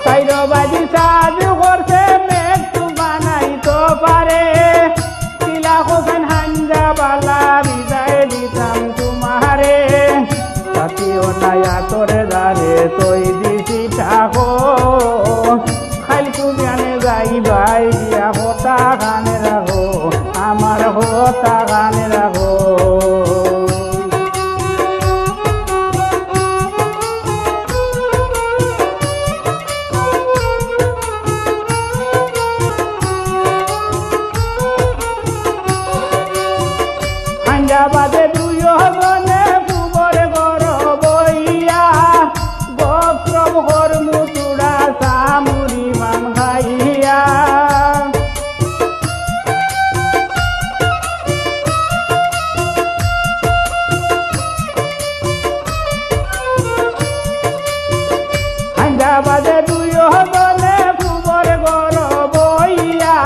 সাইরবাজি সাজ করছে মেঘ তুফানাই তো পারে তিলা হোসেন হাঞ্জা বালা বিদায় দিতাম তোমারে সাথীও নায়া তোরে দারে তৈ দিছি থাকো খাইলকু জ্ঞানে যাই ভাই গিয়া হতা গানে রাখো আমার হতা গানে রাখো বাদে দুইও গনে কুবর গর বইয়া গোত্রম হর মুতুড়া সামুরি মান খাইয়া হাঞ্জা বাদে দুইও গনে কুবর গর বইয়া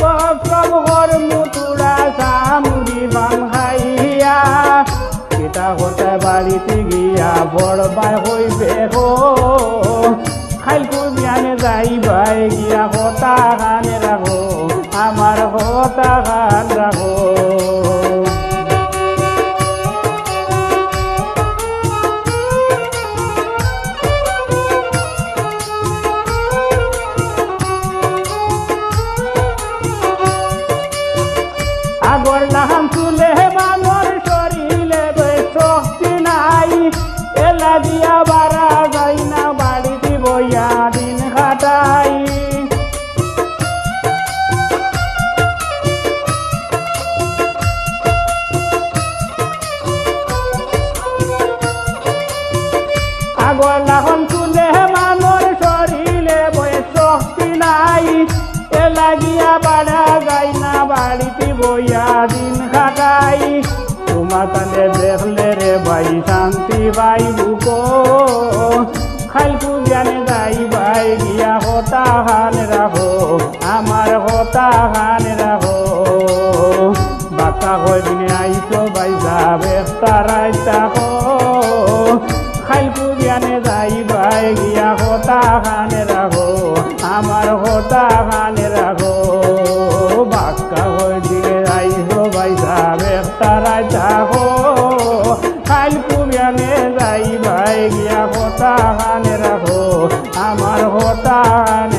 গোত্রম হর মুতুড়া সামুরি মান হতে বাড়িতে গিয়া বড় বাই হইবে গো খাইলকু জ্ঞানে যাই বাই গিয়া হতা গানে রাখো আমার হতা গান রাখো আগর লাহান চুলে বানর শরীরে শক্তি নাই এলা দিয়া বারা যাই না বাড়িতে বইয়া দিন কাটাই আগর লাহান চুলে বানর শরীরে শক্তি নাই এলা গিয়া বাড়া যাই না বাড়িতে বইয়া দিন কাটাই তোমার তানে দেখলে রে ভাই শান্তি ভাই বুকো খাইলকু জ্ঞানে যাই ভাই গিয়া হতা হান রাখো আমার হতা হান রাখো বাতা হয়ে দিনে আইসো ভাই যাবে তারাই থাকো খাইলকু জ্ঞানে যাই ভাই গিয়া হতা হান রাখো আমার হতা হান রাখো বাক্কা হয়ে দিনে আইসো ভাই যাবে তারাই থাকো খাইলকু জ্ঞানে যাই ভাই গিয়া হতা হান রাখো আমার হতা হান